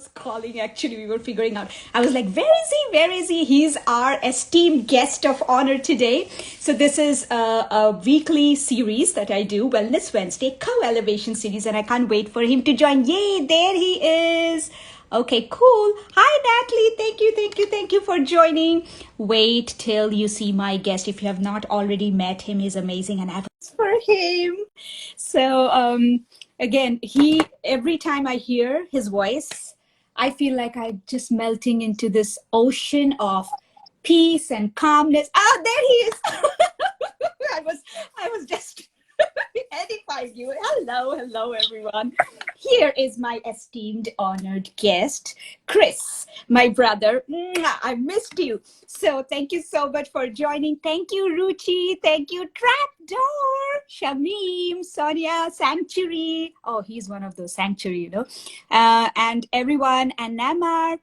was calling, actually we were figuring out. I was like, where is he? He's our esteemed guest of honor today. So this is a weekly series that I do, Wellness Wednesday co-elevation series, and I can't wait for him to join. Yay, there he is. Okay, cool. Hi, Natalie. Thank you for joining. Wait till you see my guest. If you have not already met him, he's amazing, and I have for him. So, again, every time I hear his voice, I feel like I'm just melting into this ocean of peace and calmness. Oh, there he is. I was just edifying you. Hello, everyone. Here is my esteemed, honored guest, Chris, my brother. Mwah, I missed you. So thank you so much for joining. Thank you, Ruchi. Thank you, Trapdoor, Shamim, Sonia, Sanctuary. Oh, he's one of those Sanctuary. And everyone, and Namar.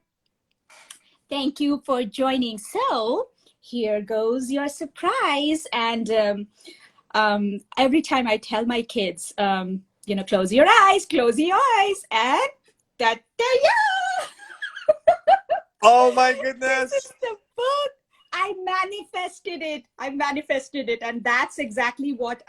Thank you for joining. So here goes your surprise. And every time I tell my kids, close your eyes, and that, yeah, Oh my this goodness. is the book. I manifested it, and that's exactly what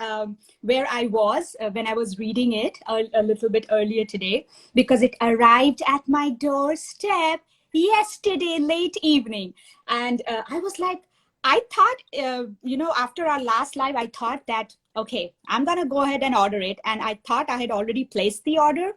where I was when I was reading it a little bit earlier today, because it arrived at my doorstep yesterday late evening, and I was like, I thought, after our last live, I thought that, okay, I'm gonna go ahead and order it, and I thought I had already placed the order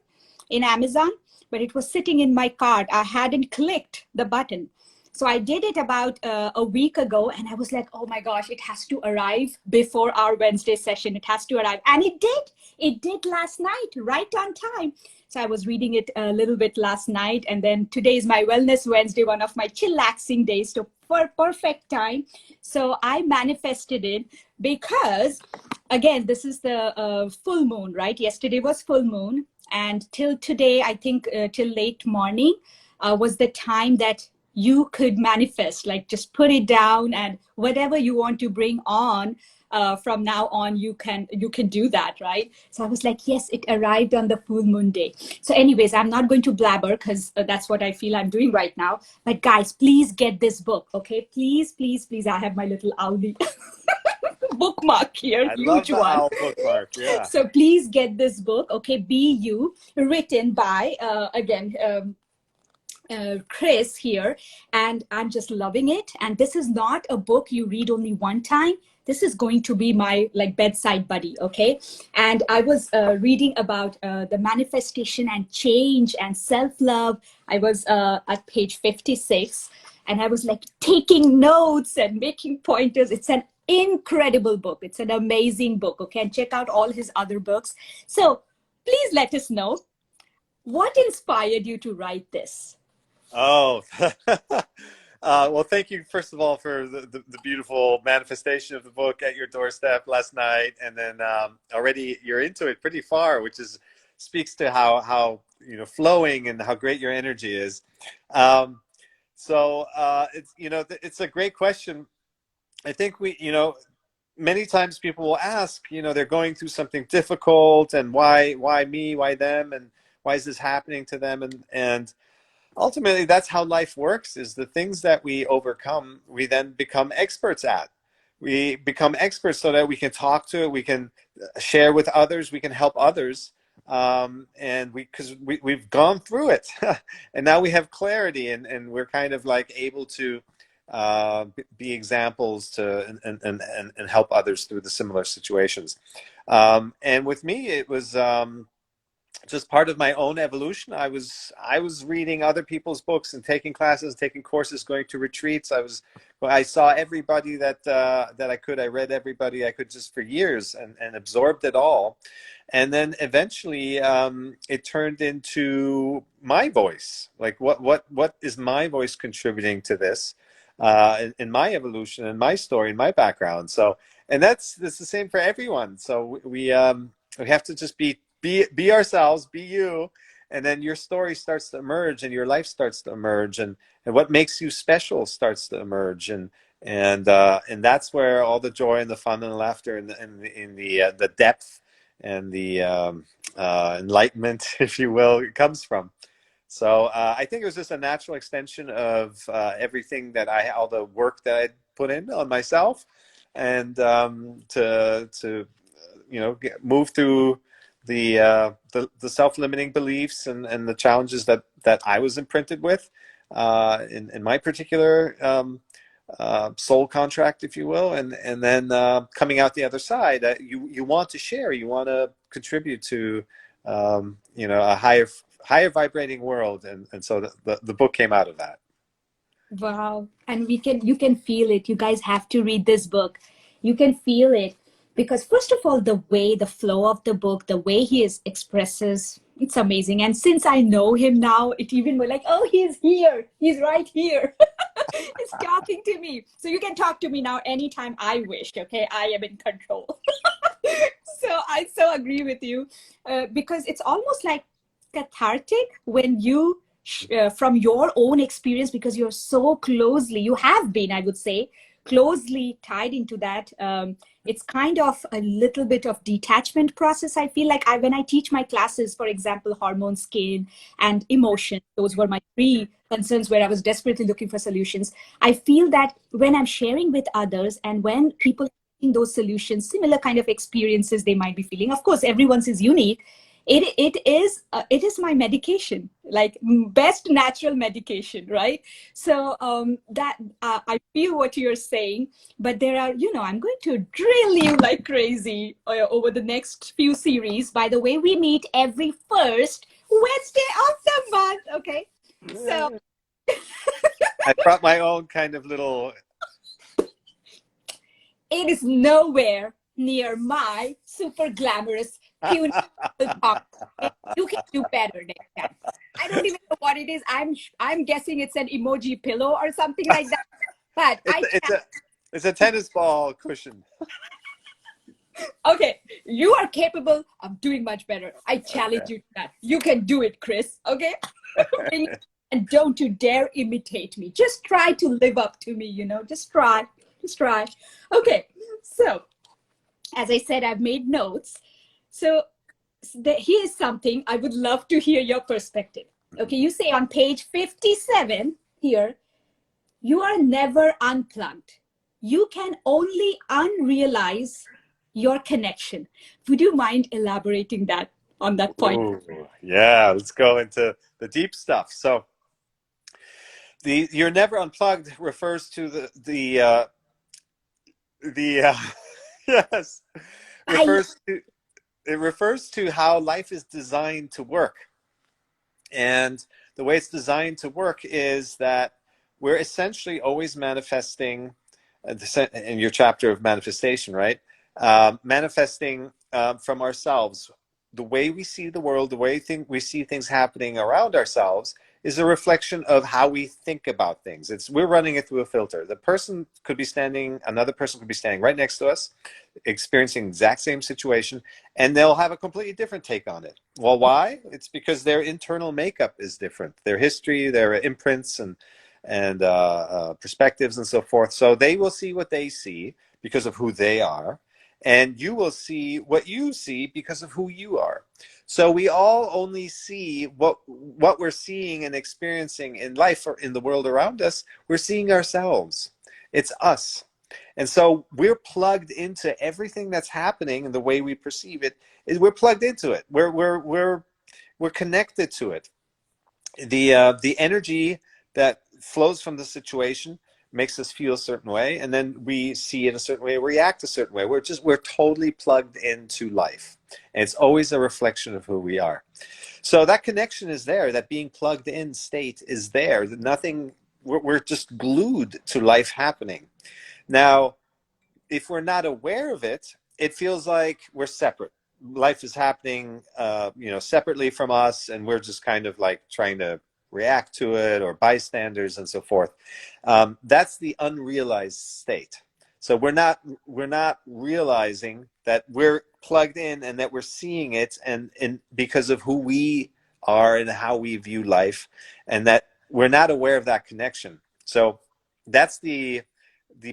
in Amazon, but it was sitting in my cart. I hadn't clicked the button. So I did it about a week ago, and I was like, oh my gosh, it has to arrive before our Wednesday session. It has to arrive. And it did. It did last night, right on time. So I was reading it a little bit last night. And then today is my Wellness Wednesday, one of my chillaxing days. So for perfect time. So I manifested it because, again, this is the full moon, right? Yesterday was full moon. And till today, I think till late morning was the time that you could manifest, like just put it down, and whatever you want to bring on from now on, you can do that, right? So I was like, yes, it arrived on the full moon day. So anyways, I'm not going to blabber, because that's what I feel I'm doing right now. But guys, please get this book, okay? Please, I have my little owlie bookmark here, I love huge the one. owl bookmark. Yeah. So please get this book, okay? Be You, written by again Chris here, and I'm just loving it. And this is not a book you read only one time. This is going to be my like bedside buddy, okay? And I was reading about the manifestation and change and self-love. I was at page 56, and I was like taking notes and making pointers. It's an incredible book. It's an amazing book, okay? And check out all his other books. So please let us know, what inspired you to write this? Oh, well, thank you, first of all, for the beautiful manifestation of the book at your doorstep last night. And then already you're into it pretty far, which speaks to how flowing and how great your energy is. It's a great question. I think many times people will ask, they're going through something difficult, and why me, why them, and why is this happening to them? And ultimately, that's how life works, is the things that we overcome, we then become experts at. We become experts so that we can talk to it, we can share with others, we can help others. Because we've gone through it and now we have clarity, and we're kind of like able to be examples to and help others through the similar situations. And with me, it was just part of my own evolution. I was reading other people's books and taking classes, taking courses, going to retreats. I saw everybody that I could. I read everybody I could, just for years, and absorbed it all. And then eventually it turned into my voice. Like what is my voice contributing to this in my evolution, in my story, in my background? So, and that's the same for everyone. So we have to just be ourselves, be you, and then your story starts to emerge, and your life starts to emerge, and what makes you special starts to emerge, and that's where all the joy and the fun and the laughter and the depth and the enlightenment, if you will, comes from. So I think it was just a natural extension of everything that all the work that I put in on myself, and to move through the self-limiting beliefs and the challenges that I was imprinted with in my particular soul contract, if you will, and then coming out the other side, that you want to share, you want to contribute to a higher vibrating world, and so the book came out of that. Wow. And you can feel it. You guys have to read this book. You can feel it because first of all, the flow of the book, the way he is expresses, it's amazing. And since I know him now, it even more like, oh, he's here. He's right here. He's talking to me. So you can talk to me now anytime I wish. Okay. I am in control. So I so agree with you because it's almost like cathartic when you from your own experience, because you're so closely, you have been, I would say, closely tied into that. It's kind of a little bit of detachment process. I feel like when I teach my classes, for example, hormone, skin, and emotion, those were my three concerns where I was desperately looking for solutions. I feel that when I'm sharing with others and when people those solutions, similar kind of experiences they might be feeling, of course everyone's is unique, it is my medication, like best natural medication, right? So that I feel what you're saying, but there are, I'm going to drill you like crazy over the next few series. By the way, we meet every first Wednesday of the month. Okay, so I brought my own kind of little. it is nowhere near my super glamorous puny talk. You can do better next time. I don't even know what it is. I'm guessing it's an emoji pillow or something like that. But It's a tennis ball cushion. Okay, you are capable of doing much better. I challenge you to that. You can do it, Chris. Okay, and don't you dare imitate me. Just try to live up to me. Just try. Just try. Okay, so as I said, I've made notes. So here's something I would love to hear your perspective. Okay, you say on page 57 here, you are never unplugged. You can only unrealize your connection. Would you mind elaborating that on that point? Ooh, yeah, let's go into the deep stuff. So the "you're never unplugged" refers to the yes, I refers to it refers to how life is designed to work. And the way it's designed to work is that we're essentially always manifesting, in your chapter of manifestation, right? Manifesting from ourselves. The way we see the world, the way we see things happening around ourselves is a reflection of how we think about things. We're running it through a filter. Another person could be standing right next to us, experiencing the exact same situation, and they'll have a completely different take on it. Well, why? It's because their internal makeup is different, their history, their imprints, and perspectives, and so forth. So they will see what they see because of who they are, and you will see what you see because of who you are. So we all only see what we're seeing and experiencing in life or in the world around us. We're seeing ourselves. It's us. And so we're plugged into everything that's happening, and the way we perceive it is we're plugged into it. We're connected to it. The energy that flows from the situation makes us feel a certain way, and then we see it a certain way, react a certain way. We're totally plugged into life, and it's always a reflection of who we are. So that connection is there. That being plugged in state is there. We're just glued to life happening. Now, if we're not aware of it, it feels like we're separate. Life is happening, separately from us, and we're just kind of like trying to react to it, or bystanders, and so forth. That's the unrealized state. So we're not realizing that we're plugged in and that we're seeing it, and because of who we are and how we view life, and that we're not aware of that connection. So that's the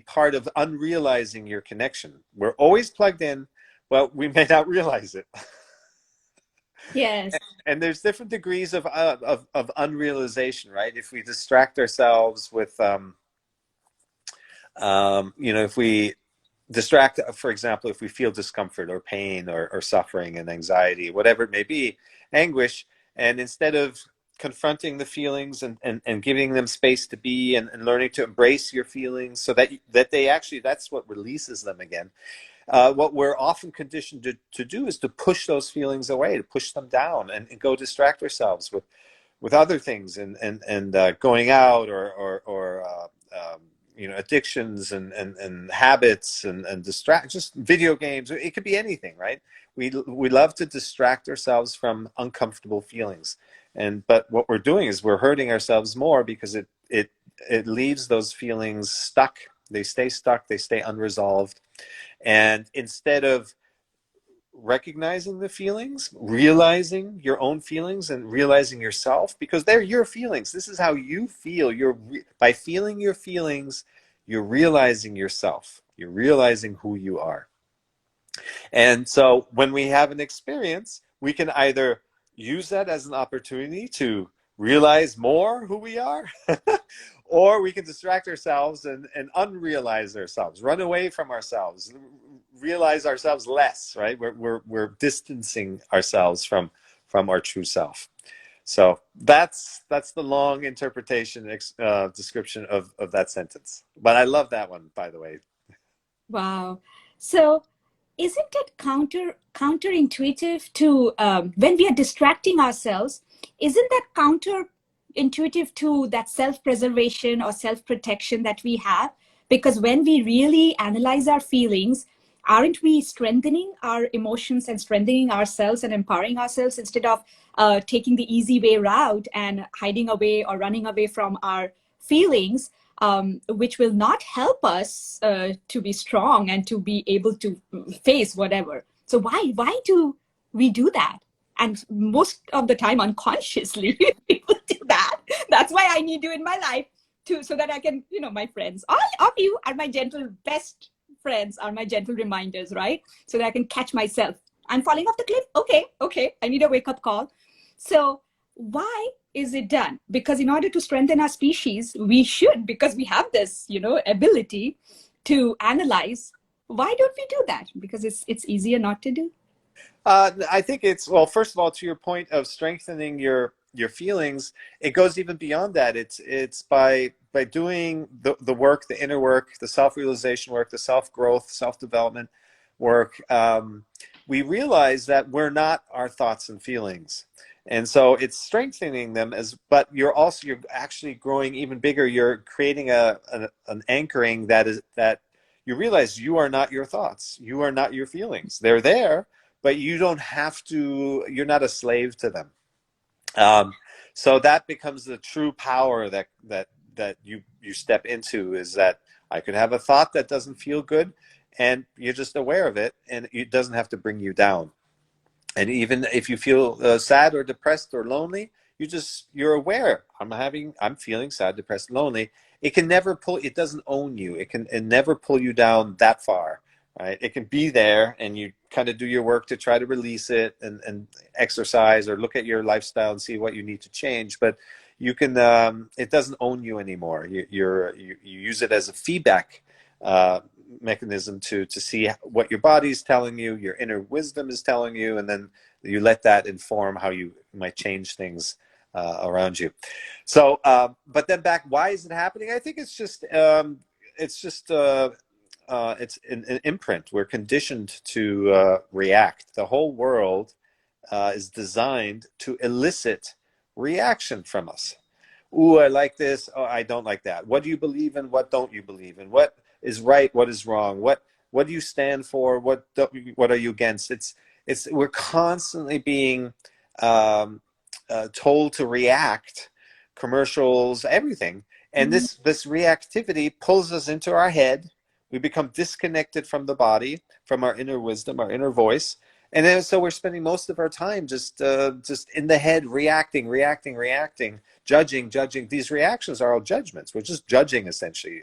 part of unrealizing your connection. We're always plugged in, but we may not realize it. Yes. And there's different degrees of unrealization, right? If we distract ourselves with, if we distract, for example, if we feel discomfort or pain or suffering and anxiety, whatever it may be, anguish, and instead of confronting the feelings and giving them space to be and learning to embrace your feelings so that they actually, that's what releases them again. What we're often conditioned to do is to push those feelings away, to push them down and go distract ourselves with other things and going out or addictions and habits and distract, just video games. It could be anything, right? We love to distract ourselves from uncomfortable feelings, but what we're doing is we're hurting ourselves more because it leaves those feelings stuck. They stay stuck. They stay unresolved. And instead of recognizing the feelings, realizing your own feelings and realizing yourself, because they're your feelings. This is how you feel. By feeling your feelings, you're realizing yourself. You're realizing who you are. And so when we have an experience, we can either use that as an opportunity to realize more who we are, or we can distract ourselves and unrealize ourselves, run away from ourselves, realize ourselves less, right? We're distancing ourselves from our true self. So that's the long interpretation description of that sentence. But I love that one, by the way. Wow. So isn't it counterintuitive to when we are distracting ourselves, isn't that counterintuitive to that self-preservation or self-protection that we have? Because when we really analyze our feelings, aren't we strengthening our emotions and strengthening ourselves and empowering ourselves instead of taking the easy way route and hiding away or running away from our feelings, which will not help us to be strong and to be able to face whatever. So why do we do that? And most of the time, unconsciously, people do that. That's why I need you in my life to so that I can, my friends, all of you are my gentle best friends, are my gentle reminders, right? So that I can catch myself. I'm falling off the cliff. Okay, I need a wake up call. So why is it done? Because in order to strengthen our species, we should, because we have this, ability to analyze. Why don't we do that? Because it's easier not to do. I think it's, well, first of all, to your point of strengthening your feelings, it goes even beyond that. It's by doing the work, the inner work, the self-realization work, the self-growth, self-development work. We realize that we're not our thoughts and feelings. And so it's strengthening them but you're actually growing even bigger. You're creating an anchoring that you realize you are not your thoughts. You are not your feelings. They're there, but you don't have to, you're not a slave to them. Um, so that becomes the true power that you step into, is that I could have a thought that doesn't feel good, and you're just aware of it, and it doesn't have to bring you down. And even if you feel sad or depressed or lonely, you're aware. I'm feeling sad, depressed, lonely. It doesn't own you. It never pull you down that far, right? It can be there, and you kind of do your work to try to release it and exercise or look at your lifestyle and see what you need to change. But you can, it doesn't own you anymore. You use it as a feedback uh, mechanism to see what your body's telling you, your inner wisdom is telling you, and then you let that inform how you might change things around you. So, but then back, why is it happening? I think it's an imprint. We're conditioned to react. The whole world is designed to elicit reaction from us. Ooh, I like this. Oh, I don't like that. What do you believe in? What don't you believe in? What is right? What is wrong? What do you stand for? What are you against? We're constantly being um, told to react. Commercials, everything, and Mhm. this reactivity pulls us into our head. We become disconnected from the body, from our inner wisdom, our inner voice, And then so we're spending most of our time just in the head, reacting, judging. These reactions are all judgments. We're just judging essentially.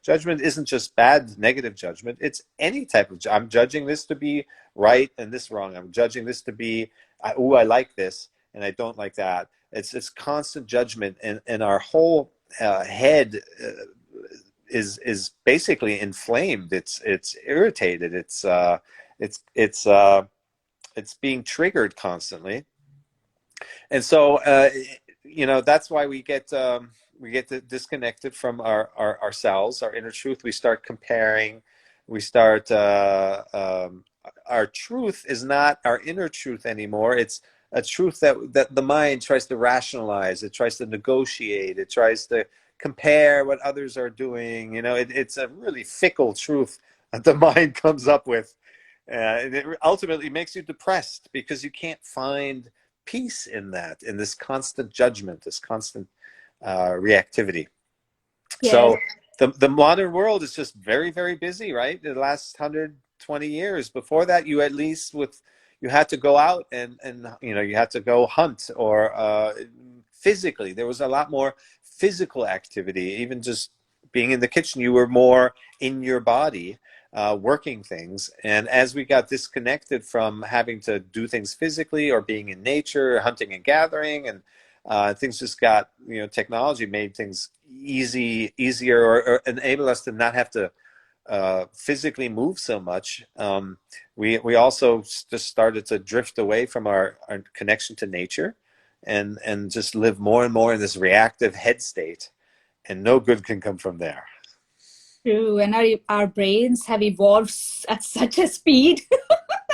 Judgment isn't just bad, negative judgment. It's any type of. I'm judging this to be right and this wrong. I'm judging this to be, I like this and I don't like that. It's constant judgment, and our whole head is basically inflamed. It's irritated. It's it's being triggered constantly. And so that's why we get disconnected from ourselves, our inner truth. We start comparing. We start our truth is not our inner truth anymore. It's a truth that the mind tries to rationalize. It tries to negotiate. It tries to compare what others are doing. It's a really fickle truth that the mind comes up with. And it ultimately makes you depressed because you can't find peace in that, in this constant judgment, this constant reactivity. Yes. So the modern world is just very, very busy, right? The last 120 years. Before that, you had to go out and you had to go hunt or physically. There was a lot more physical activity. Even just being in the kitchen, you were more in your body. Working things. And as we got disconnected from having to do things physically or being in nature, hunting and gathering, and things just got, technology made things easier, or enable us to not have to physically move so much. We also just started to drift away from our connection to nature, and just live more and more in this reactive head state, and no good can come from there. True. And our brains have evolved at such a speed,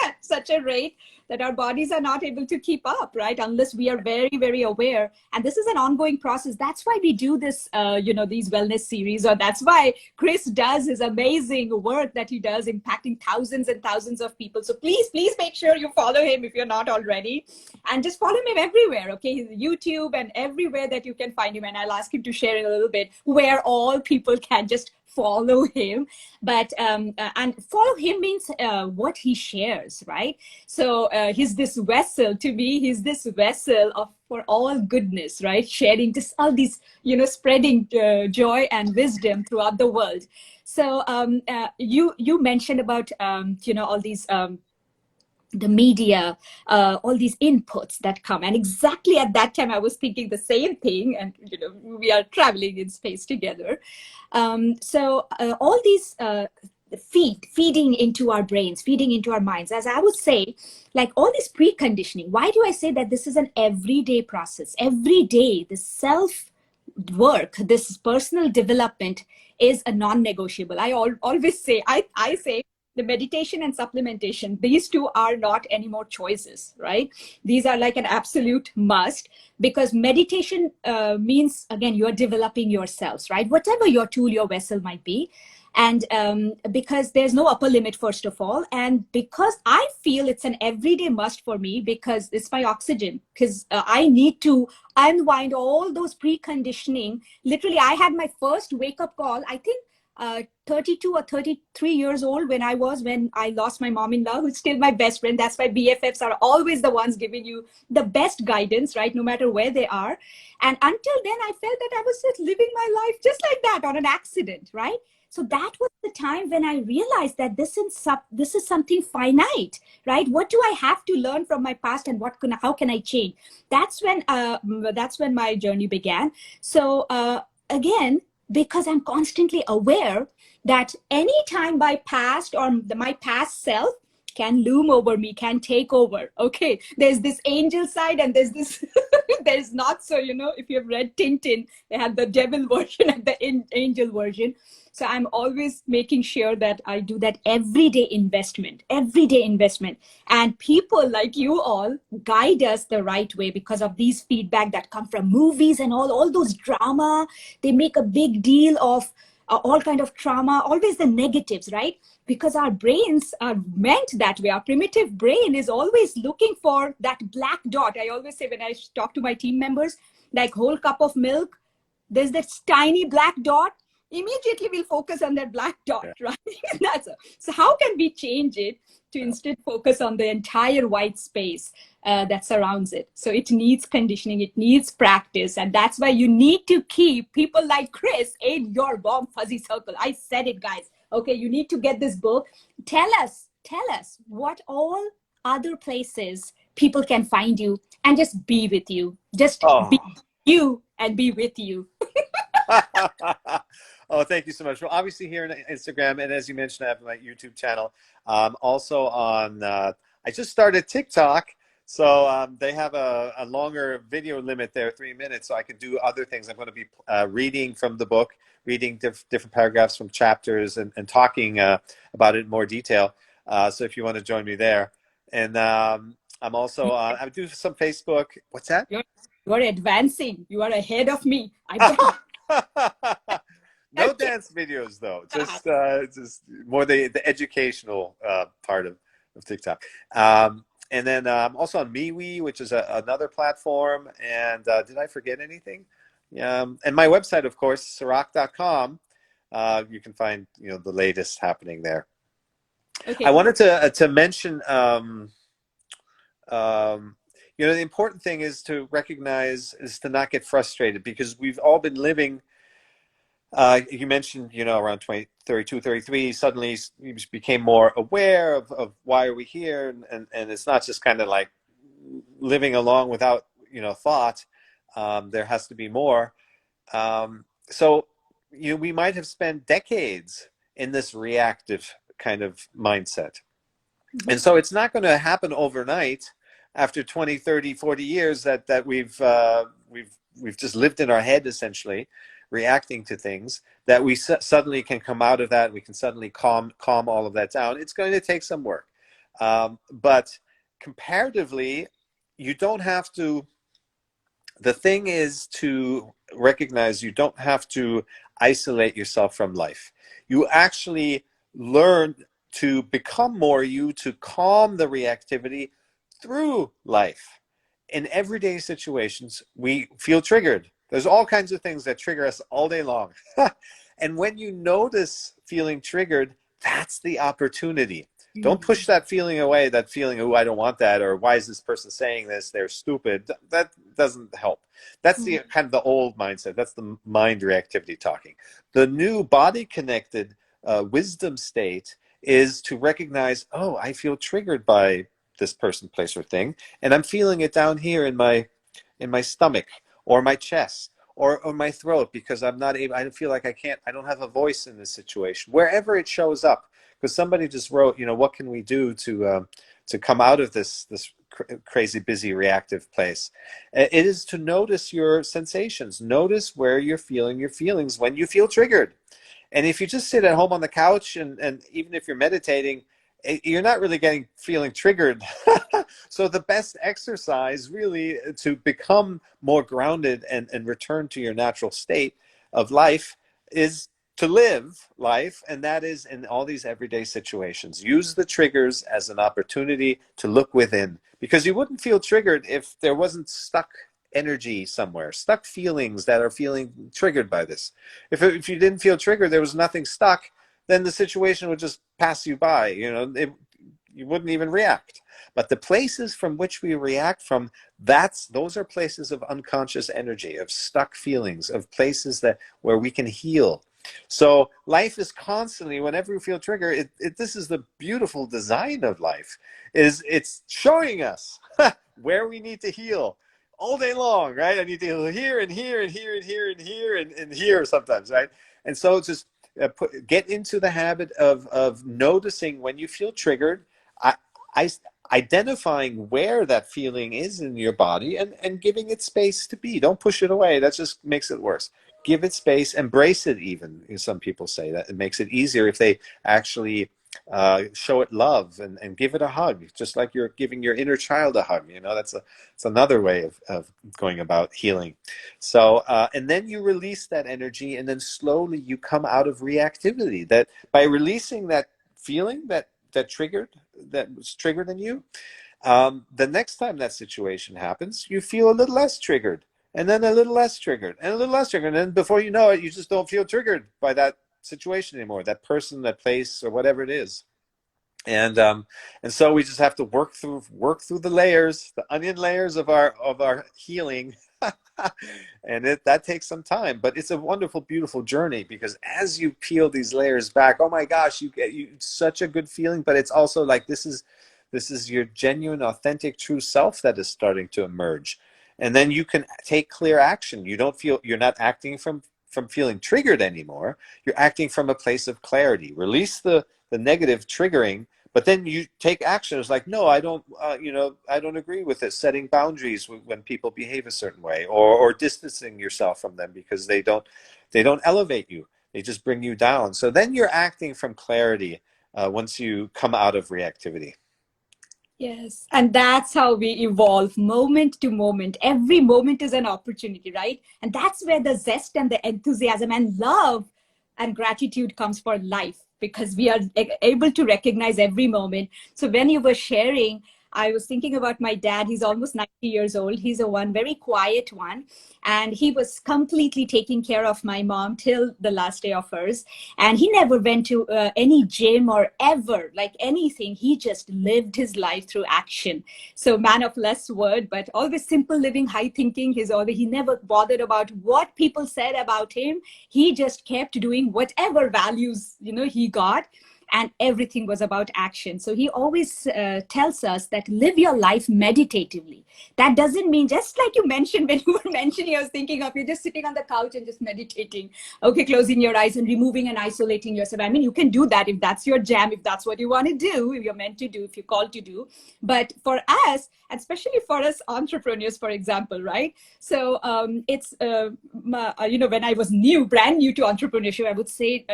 at such a rate, that our bodies are not able to keep up, right? Unless we are very, very aware. And this is an ongoing process. That's why we do this, these wellness series, or that's why Chris does his amazing work that he does, impacting thousands and thousands of people. So please make sure you follow him if you're not already. And just follow him everywhere, okay? His YouTube and everywhere that you can find him. And I'll ask him to share in a little bit where all people can just follow him. But and follow him means what he shares, right? So he's this vessel. To me, he's this vessel for all goodness, right? Sharing just all these, spreading joy and wisdom throughout the world. So you mentioned about all these the media, all these inputs that come. And exactly at that time, I was thinking the same thing. And, we are traveling in space together. So all these feeding into our brains, feeding into our minds, as I would say, like all this preconditioning. Why do I say that this is an everyday process? Every day, the self work, this personal development is a non-negotiable. I always say, I say, the meditation and supplementation, these two are not anymore choices, right? These are like an absolute must, because meditation means, again, you're developing yourselves, right? Whatever your tool, your vessel might be. And because there's no upper limit, first of all. And because I feel it's an everyday must for me, because it's my oxygen, because I need to unwind all those preconditioning. Literally, I had my first wake-up call, I think, 32 or 33 years old when I lost my mom-in-law, who's still my best friend. That's why BFFs are always the ones giving you the best guidance, right? No matter where they are. And until then, I felt that I was just living my life just like that on an accident, right? So that was the time when I realized that this is something finite, right? What do I have to learn from my past, and how can I change? That's when my journey began. So again, because I'm constantly aware that any time my past or my past self can loom over me, can take over. Okay, there's this angel side and there's this, there's not. So, if you've read Tintin, they had the devil version and the angel version. So I'm always making sure that I do that everyday investment. And people like you all guide us the right way because of these feedback that come from movies and all those drama. They make a big deal of all kind of trauma, always the negatives, right? Because our brains are meant that way. Our primitive brain is always looking for that black dot. I always say when I talk to my team members, like whole cup of milk, there's this tiny black dot. immediately we'll focus on that black dot, Yeah. right? So how can we change it to Yeah. instead focus on the entire white space that surrounds it? So it needs conditioning, it needs practice, and that's why you need to keep people like Chris in your warm fuzzy circle. I said it, guys. Okay, you need to get this book. Tell us what all other places people can find you and just be with you. Just be Oh. you and be with you. Oh, thank you so much. Well, obviously here on Instagram, and as you mentioned, I have my YouTube channel. Also on, I just started TikTok, so they have a longer video limit there, 3 minutes, so I can do other things. I'm going to be reading from the book, reading different paragraphs from chapters, and talking about it in more detail. So if you want to join me there, and I'm also I do some Facebook. What's that? You're, you're advancing. You are ahead of me. I bet. No dance videos though. Just more the educational part of TikTok. And then also on MeWe, which is another platform. And did I forget anything? And my website, of course, Sirach.com. You can find the latest happening there. I Okay. wanted to mention. The important thing is to recognize, is to not get frustrated, because we've all been living. You mentioned, around 20, 32, 33, suddenly you became more aware of why are we here, and it's not just kind of like living along without, thought. There has to be more. So, we might have spent decades in this reactive kind of mindset. Mhm. And so it's not going to happen overnight after 20, 30, 40 years that we've just lived in our head, essentially reacting to things, that we suddenly can come out of that. We can suddenly calm all of that down. It's going to take some work. But comparatively, you don't have to. The thing is to recognize you don't have to isolate yourself from life. You actually learn to become more you, to calm the reactivity through life. In everyday situations, we feel triggered. There's all kinds of things that trigger us all day long. And when you notice feeling triggered, that's the opportunity. Don't push that feeling away, that feeling, oh, I don't want that, or why is this person saying this? They're stupid. That doesn't help. That's the kind of the old mindset. That's the mind reactivity talking. The new body connected wisdom state is to recognize, oh, I feel triggered by this person, place, or thing, and I'm feeling it down here in my stomach or my chest or my throat, because I'm not able. I feel like I don't have a voice in this situation. Wherever it shows up, because somebody just wrote, what can we do to come out of this crazy, busy, reactive place? It is to notice your sensations. Notice where you're feeling your feelings when you feel triggered. And if you just sit at home on the couch, and even if you're meditating, you're not really feeling triggered. So the best exercise really to become more grounded and return to your natural state of life is to live life, and that is in all these everyday situations. Use the triggers as an opportunity to look within, because you wouldn't feel triggered if there wasn't stuck energy somewhere, stuck feelings that are feeling triggered by this. If you didn't feel triggered, there was nothing stuck, then the situation would just pass you by. You wouldn't even react. But the places from which we react from, those are places of unconscious energy, of stuck feelings, of places where we can heal. So life is constantly, whenever we feel trigger, this is the beautiful design of life, is it's showing us where we need to heal all day long, right? I need to heal here and here and here and here and here and here sometimes, right? And so it's just get into the habit of noticing when you feel triggered, I, I, identifying where that feeling is in your body, and giving it space to be. Don't push it away. That just makes it worse. Give it space, embrace it even. Some people say that it makes it easier if they actually show it love and give it a hug, just like you're giving your inner child a hug. That's another way of going about healing. So, and then you release that energy, and then slowly you come out of reactivity. That by releasing that feeling that was triggered in you, the next time that situation happens, you feel a little less triggered. and then a little less triggered, and a little less triggered. And then before you know it, you just don't feel triggered by that situation anymore, that person, that place, or whatever it is. And so we just have to work through the layers, the onion layers of our healing. And that takes some time, but it's a wonderful, beautiful journey, because as you peel these layers back, oh my gosh, you such a good feeling. But it's also like this is your genuine, authentic, true self that is starting to emerge. And then you can take clear action. You're not acting from feeling triggered anymore. You're acting from a place of clarity. Release the negative triggering, but then you take action. It's like, no, I don't agree with it. Setting boundaries when people behave a certain way, or distancing yourself from them because they don't elevate you. They just bring you down. So then you're acting from clarity, once you come out of reactivity. Yes. And that's how we evolve moment to moment. Every moment is an opportunity, right? And that's where the zest and the enthusiasm and love and gratitude comes for life, because we are able to recognize every moment. So when you were sharing, I was thinking about my dad. He's almost 90 years old. He's a one very quiet one. And he was completely taking care of my mom till the last day of hers. And he never went to any gym or ever like anything. He just lived his life through action. So man of less word, but always simple living, high thinking. He never bothered about what people said about him. He just kept doing whatever values he got, and everything was about action. So he always tells us that live your life meditatively. That doesn't mean, just like you mentioned when you were mentioning, I was thinking of you just sitting on the couch and just meditating. Okay, closing your eyes and removing and isolating yourself. I mean, you can do that if that's your jam, if that's what you want to do, if you're meant to do, if you're called to do. But for us, especially for us entrepreneurs, for example, right? So it's, when I was brand new to entrepreneurship, I would say,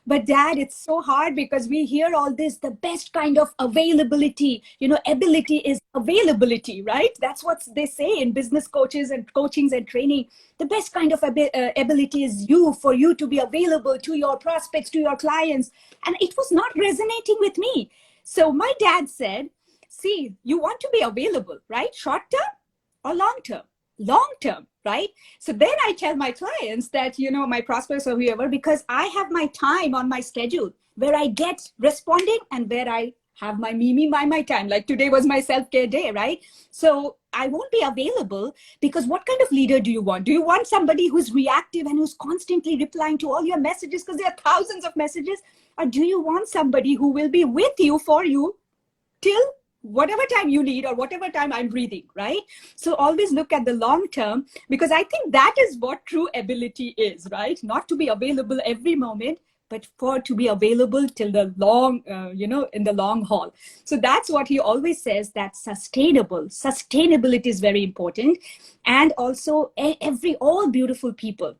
but dad, it's so hard because we hear all this, the best kind of availability, ability is availability, right? That's what they say in business coaches and coachings and training. The best kind of ability is for you to be available to your prospects, to your clients. And it was not resonating with me. So my dad said, see, you want to be available, right? Short term or long term? Long term, right? So then I tell my clients that, my prospects or whoever, because I have my time on my schedule where I get responding and where I have my my time. Like today was my self-care day, right? So I won't be available, because what kind of leader do you want? Do you want somebody who's reactive and who's constantly replying to all your messages because there are thousands of messages? Or do you want somebody who will be with you, for you, till whatever time you need or whatever time I'm breathing, right? So always look at the long term, because I think that is what true ability is, right? Not to be available every moment, but to be available till the long, in the long haul. So that's what he always says, that sustainability is very important. And also all beautiful people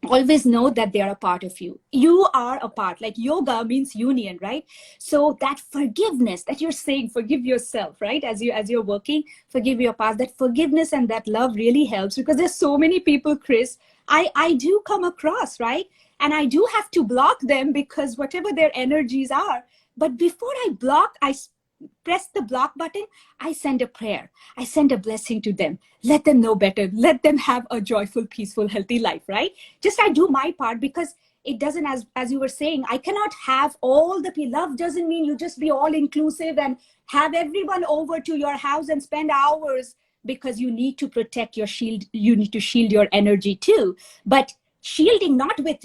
always know that they are a part of you. You are a part. Like yoga means union, right? So that forgiveness that you're saying, forgive yourself, right? As you're working, forgive your past. That forgiveness and that love really helps, because there's so many people, Chris, I do come across, right? And I do have to block them because whatever their energies are. But before I block, I press the block button, I send a prayer. I send a blessing to them. Let them know better. Let them have a joyful, peaceful, healthy life, right? Just I do my part, because it doesn't, as you were saying, I cannot have all the people. Love doesn't mean you just be all inclusive and have everyone over to your house and spend hours, because you need to protect your shield. You need to shield your energy too. But shielding not with,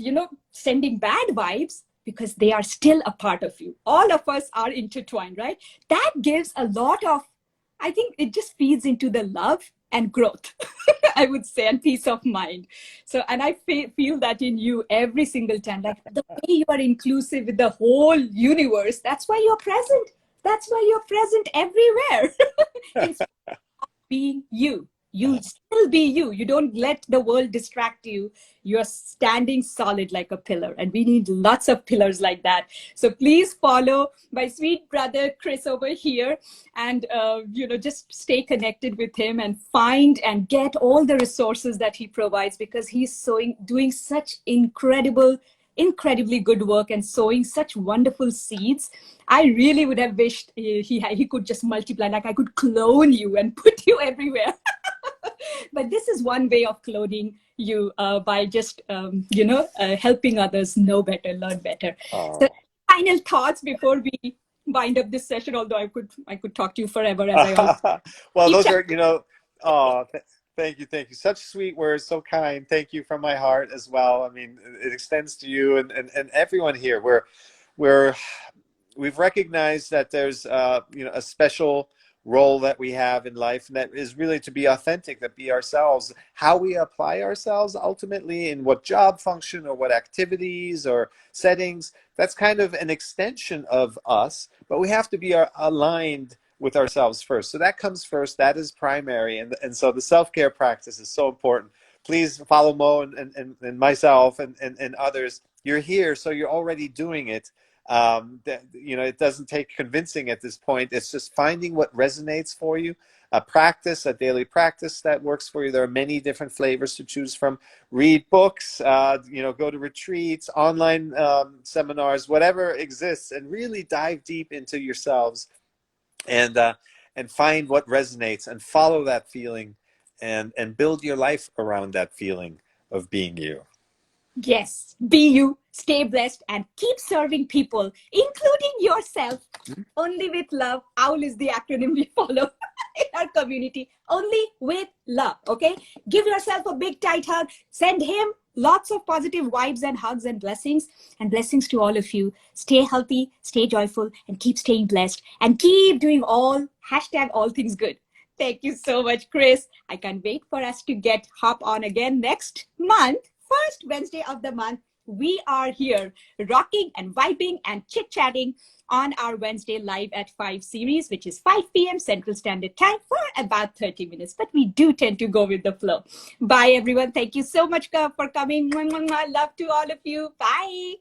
sending bad vibes, because they are still a part of you. All of us are intertwined, right? That gives a lot of, I think it just feeds into the love and growth, I would say, and peace of mind. So, and I feel that in you every single time, like the way you are inclusive with the whole universe, that's why you're present. That's why you're present everywhere. In being you. You still be you. You don't let the world distract you. You're standing solid like a pillar. And we need lots of pillars like that. So please follow my sweet brother, Chris, over here. And, just stay connected with him and find and get all the resources that he provides, because he's doing such incredibly good work and sowing such wonderful seeds. I really would have wished he could just multiply, like I could clone you and put you everywhere. But this is one way of cloning you by just, helping others know better, learn better. So, Oh. final thoughts before we wind up this session, although I could talk to you forever, as I always Well, keep those chatting. are, thank you, thank you. Such sweet words, so kind. Thank you from my heart as well. I mean, it extends to you and everyone here. We're we've recognized that there's a special role that we have in life, and that is really to be authentic, that be ourselves. How we apply ourselves ultimately in what job function or what activities or settings, that's kind of an extension of us, but we have to be aligned with ourselves first. So that comes first, that is primary, and so the self-care practice is so important. Please follow Mo and myself and others. You're here, so you're already doing it. It doesn't take convincing at this point. It's just finding what resonates for you, a daily practice that works for you. There are many different flavors to choose from. Read books, go to retreats, online seminars, whatever exists, and really dive deep into yourselves and find what resonates and follow that feeling and build your life around that feeling of being you. Yes, be you, stay blessed, and keep serving people, including yourself. Only with love. OWL is the acronym we follow in our community. Only with love. Okay? Give yourself a big tight hug. Send him lots of positive vibes and hugs and blessings. And blessings to all of you. Stay healthy, stay joyful, and keep staying blessed. And keep doing all things good. Thank you so much, Chris. I can't wait for us to hop on again next month. First Wednesday of the month, we are here rocking and vibing and chit-chatting on our Wednesday Live at 5 series, which is 5 p.m. Central Standard Time for about 30 minutes. But we do tend to go with the flow. Bye, everyone. Thank you so much for coming. Love to all of you. Bye.